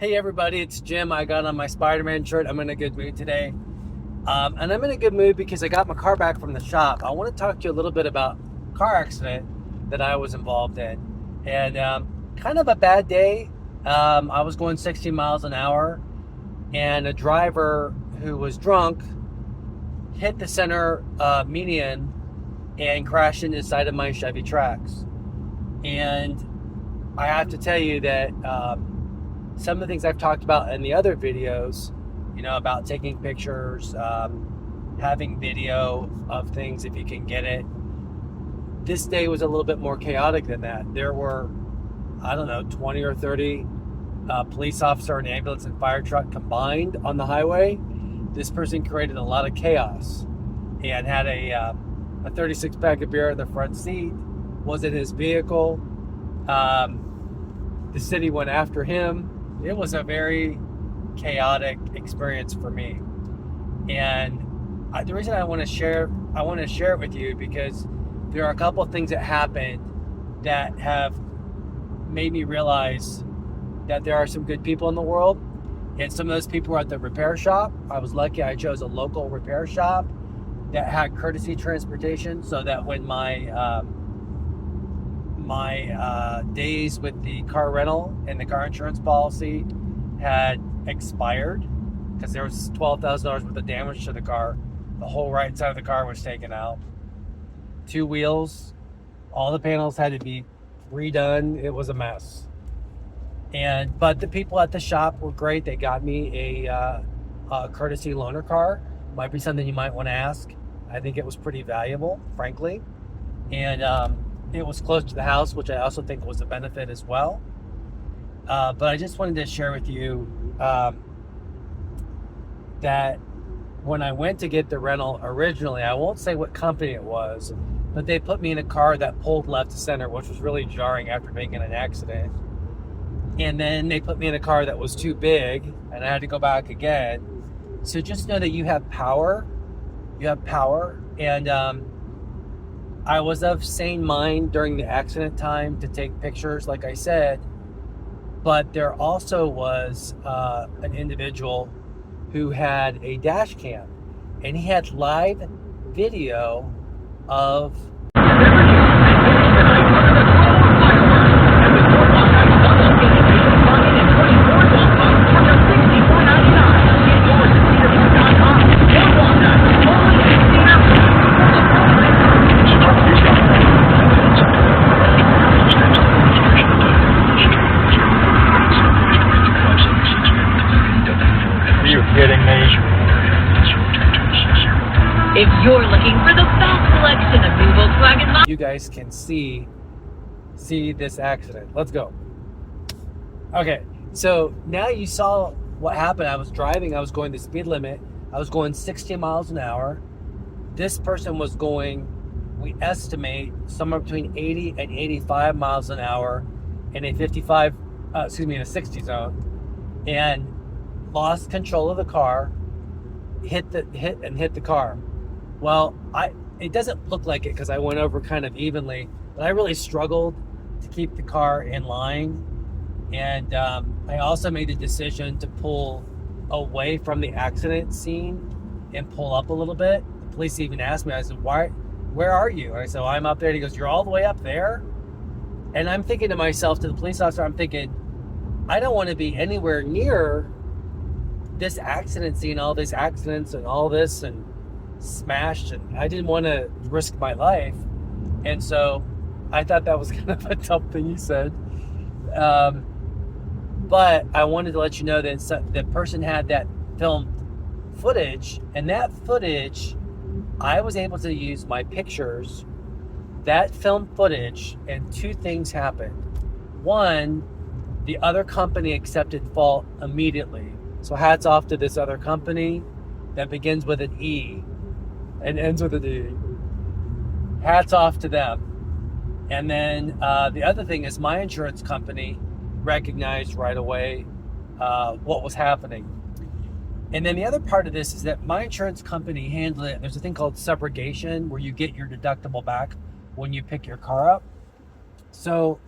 Hey everybody, it's Jim. I got on my Spider-Man shirt. I'm in a good mood today. And I'm in a good mood because I got my car back from the shop. I want to talk to you a little bit about a car accident that I was involved in. And kind of a bad day. I was going 60 miles an hour and a driver who was drunk hit the center median and crashed into the side of my Chevy Trax. And I have to tell you that some of the things I've talked about in the other videos, about taking pictures, having video of things if you can get it. This day was a little bit more chaotic than that. There were, 20 or 30 police officer and ambulance and fire truck combined on the highway. This person created a lot of chaos and had a 36 pack of beer in the front seat, was in his vehicle. The city went after him. It was a very chaotic experience for me. And the reason I want to share it with you because there are a couple of things that happened that have made me realize that there are some good people in the world. And some of those people were at the repair shop. I was lucky I chose a local repair shop that had courtesy transportation so that when my days with the car rental and the car insurance policy had expired because there was $12,000 worth of damage to the car. The whole right side of the car was taken out. 2 wheels, all the panels had to be redone. It was a mess. But the people at the shop were great. They got me a courtesy loaner car. Might be something you might want to ask. I think it was pretty valuable, frankly. And it was close to the house, which I also think was a benefit as well. But I just wanted to share with you that when I went to get the rental originally, I won't say what company it was, but they put me in a car that pulled left to center, which was really jarring after being in an accident. And then they put me in a car that was too big, and I had to go back again. So just know that you have power. You have power. And I was of sane mind during the accident time to take pictures, like I said. But there also was an individual who had a dash cam, and he had live video of If you're looking for the best selection of new Volkswagen models, you guys can see this accident. Let's go. Okay, so now you saw what happened. I was driving, I was going the speed limit. I was going 60 miles an hour. This person was going, we estimate, somewhere between 80 and 85 miles an hour in a 60 zone, and lost control of the car, hit the car. Well, it doesn't look like it because I went over kind of evenly, but I really struggled to keep the car in line. And I also made the decision to pull away from the accident scene and pull up a little bit. The police even asked me, I said, where are you? And I said, well, I'm up there. And he goes, you're all the way up there? And I'm thinking to myself, to the police officer, I'm thinking, I don't want to be anywhere near this accident scene, all these accidents and all this and smashed, and I didn't want to risk my life. And so I thought that was kind of a dumb thing he said. But I wanted to let you know that the person had that filmed footage, and that footage, I was able to use my pictures, that film footage, and 2 things happened. One, the other company accepted fault immediately. So hats off to this other company that begins with an E and ends with an E. Hats off to them. And then the other thing is my insurance company recognized right away what was happening. And then the other part of this is that my insurance company handled it. There's a thing called subrogation where you get your deductible back when you pick your car up. So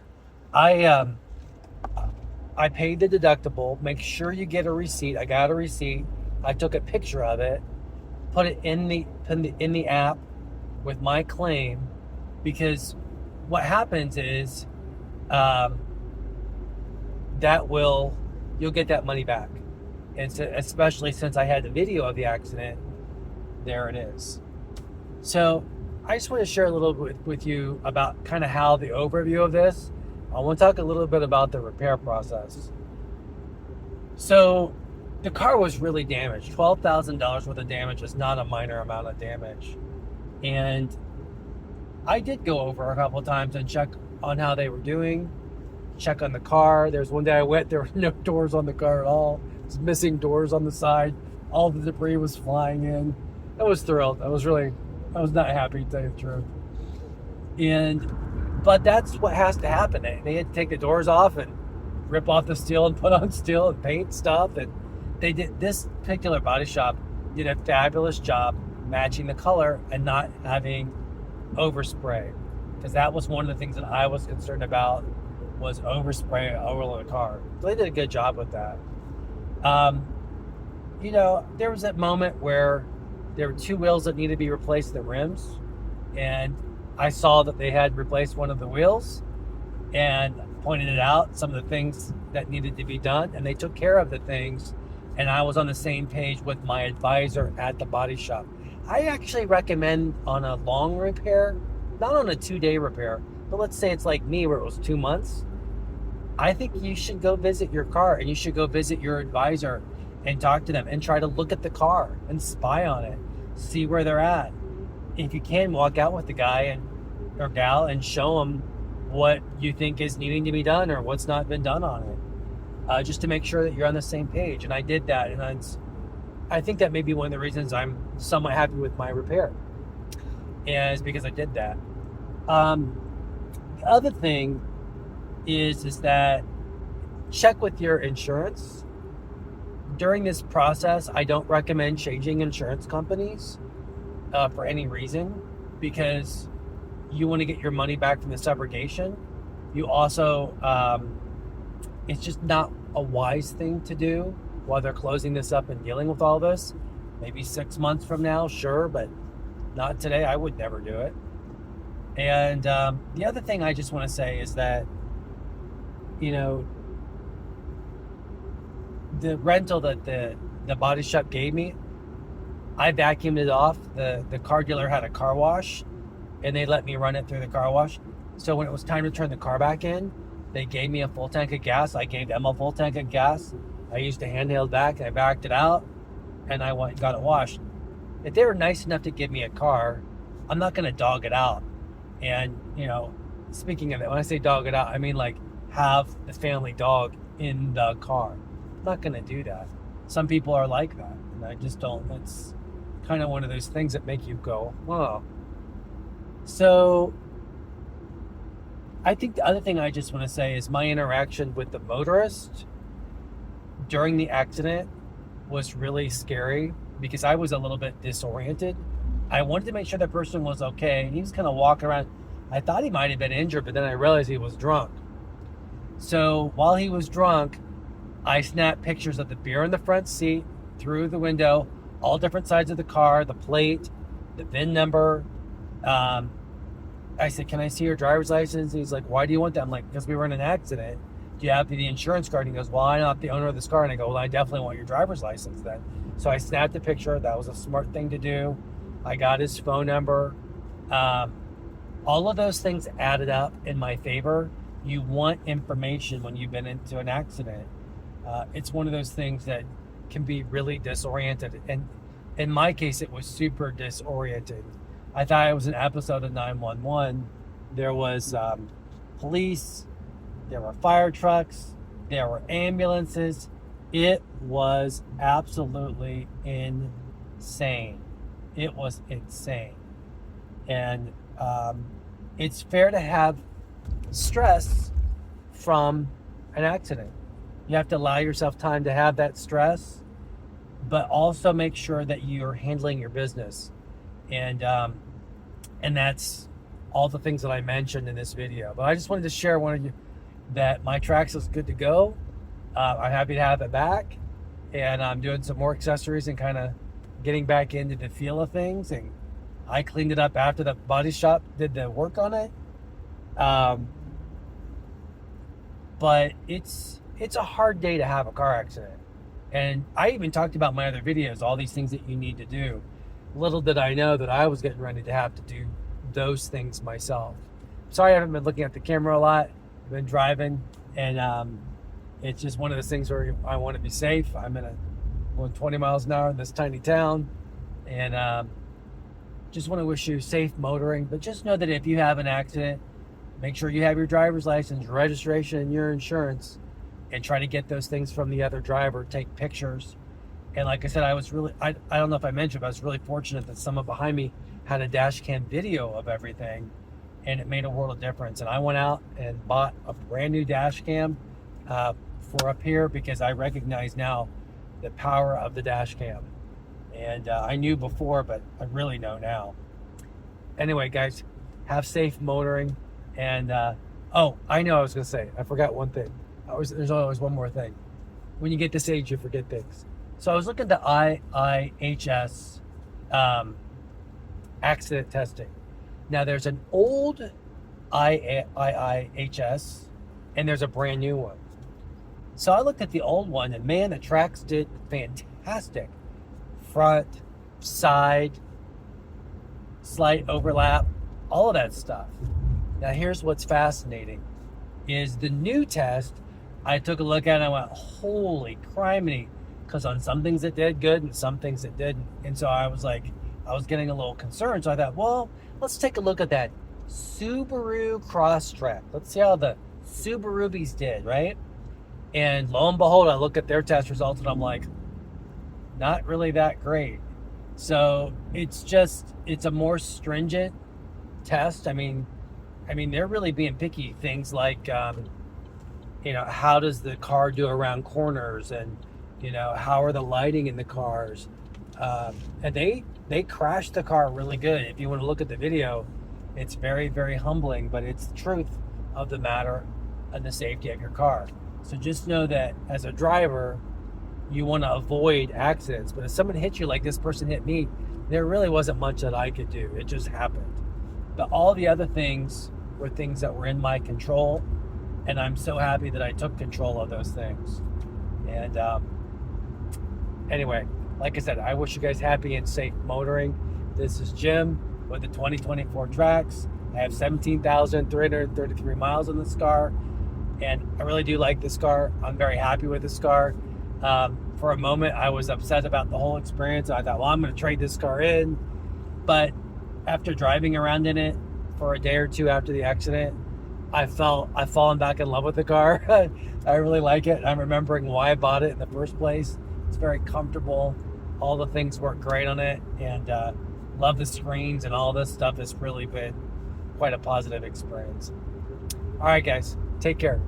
I I paid the deductible. Make sure you get a receipt. I got a receipt. I took a picture of it, put it in the app with my claim, because what happens is you'll get that money back. And so, especially since I had the video of the accident, there it is. So I just want to share a little bit with you about kind of how the overview of this. I want to talk a little bit about the repair process. So the car was really damaged. $12,000 worth of damage is not a minor amount of damage. And I did go over a couple of times and check on how they were doing, check on the car. There's one day I went, there were no doors on the car at all. It was missing doors on the side. All the debris was flying in. I was thrilled. I was not happy, to tell you the truth. But that's what has to happen. They had to take the doors off and rip off the steel and put on steel and paint stuff. And this particular body shop did a fabulous job matching the color and not having overspray, because that was one of the things that I was concerned about, was overspray over the car. So they did a good job with that. There was that moment where there were two wheels that needed to be replaced, the rims, and I saw that they had replaced one of the wheels and pointed it out, some of the things that needed to be done, and they took care of the things, and I was on the same page with my advisor at the body shop. I actually recommend on a long repair, not on a 2-day repair, but let's say it's like me where it was 2 months, I think you should go visit your car and you should go visit your advisor and talk to them and try to look at the car and spy on it, see where they're at. If you can, walk out with the guy or gal and show them what you think is needing to be done or what's not been done on it, just to make sure that you're on the same page. And I did that, and I think that may be one of the reasons I'm somewhat happy with my repair, and it's because I did that. The other thing is that check with your insurance. During this process, I don't recommend changing insurance companies for any reason, because you want to get your money back from the subrogation. You also, it's just not a wise thing to do while they're closing this up and dealing with all this. Maybe 6 months from now, sure, but not today. I would never do it. And the other thing I just want to say is that, the rental that the body shop gave me, I vacuumed it off. The car dealer had a car wash, and they let me run it through the car wash. So when it was time to turn the car back in, they gave me a full tank of gas. I gave them a full tank of gas. I used a handheld vac, and I backed it out, and I went and got it washed. If they were nice enough to give me a car, I'm not going to dog it out. And, speaking of that, when I say dog it out, I mean like have the family dog in the car. I'm not going to do that. Some people are like that, and I just don't. It's kind of one of those things that make you go, oh. So I think the other thing I just want to say is my interaction with the motorist during the accident was really scary, because I was a little bit disoriented. I wanted to make sure that person was okay. He was kind of walking around. I thought he might have been injured, but then I realized he was drunk. So while he was drunk, I snapped pictures of the beer in the front seat, through the window, all different sides of the car, the plate, the VIN number. I said, "Can I see your driver's license?" And he's like, "Why do you want that?" I'm like, "Because we were in an accident. Do you have the insurance card?" And he goes, "Well, I'm not the owner of this car." And I go, "Well, I definitely want your driver's license then." So I snapped a picture. That was a smart thing to do. I got his phone number. All of those things added up in my favor. You want information when you've been into an accident. It's one of those things that can be really disoriented. And in my case, it was super disoriented. I thought it was an episode of 911. There was police, there were fire trucks, there were ambulances. It was absolutely insane. It was insane. And it's fair to have stress from an accident. You have to allow yourself time to have that stress, but also make sure that you're handling your business. And that's all the things that I mentioned in this video. But I just wanted to share one of you that my Trax is good to go. I'm happy to have it back, and I'm doing some more accessories and kind of getting back into the feel of things. And I cleaned it up after the body shop did the work on it. But it's a hard day to have a car accident. And I even talked about my other videos, all these things that you need to do. Little did I know that I was getting ready to have to do those things myself. Sorry I haven't been looking at the camera a lot. I've been driving, and it's just one of those things where I want to be safe. I'm going 20 miles an hour in this tiny town, and just want to wish you safe motoring. But just know that if you have an accident, make sure you have your driver's license, registration, and your insurance, and try to get those things from the other driver. Take pictures. And like I said, I don't know if I mentioned, but I was really fortunate that someone behind me had a dash cam video of everything, and it made a world of difference. And I went out and bought a brand new dash cam for up here, because I recognize now the power of the dash cam. And I knew before, but I really know now. Anyway, guys, have safe motoring. And oh, I know I was going to say, I forgot one thing. There's always one more thing. When you get this age, you forget things. So I was looking at IIHS accident testing. Now there's an old IIHS and there's a brand new one. So I looked at the old one, and man, the Trax did fantastic. Front, side, slight overlap, all of that stuff. Now here's what's fascinating is the new test. I took a look at it and I went, holy criminy, because on some things it did good and some things it didn't. And so I was getting a little concerned. So I thought, well, let's take a look at that Subaru Crosstrek. Let's see how the Subarubis did, right? And lo and behold, I look at their test results and I'm like, not really that great. So it's a more stringent test. I mean, they're really being picky. Things like, how does the car do around corners, and how are the lighting in the cars? And they crashed the car really good. If you want to look at the video, it's very, very humbling, but it's the truth of the matter and the safety of your car. So just know that as a driver, you want to avoid accidents. But if someone hits you like this person hit me, there really wasn't much that I could do. It just happened. But all the other things were things that were in my control, and I'm so happy that I took control of those things. And anyway, like I said, I wish you guys happy and safe motoring. This is Jim with the 2024 Trax. I have 17,333 miles on this car, and I really do like this car. I'm very happy with this car. For a moment, I was upset about the whole experience. I thought, well, I'm going to trade this car in. But after driving around in it for a day or two after the accident, I've fallen back in love with the car. I really like it. I'm remembering why I bought it in the first place. It's very comfortable. All the things work great on it, and love the screens and all this stuff. Has really been quite a positive experience. All right, guys, take care.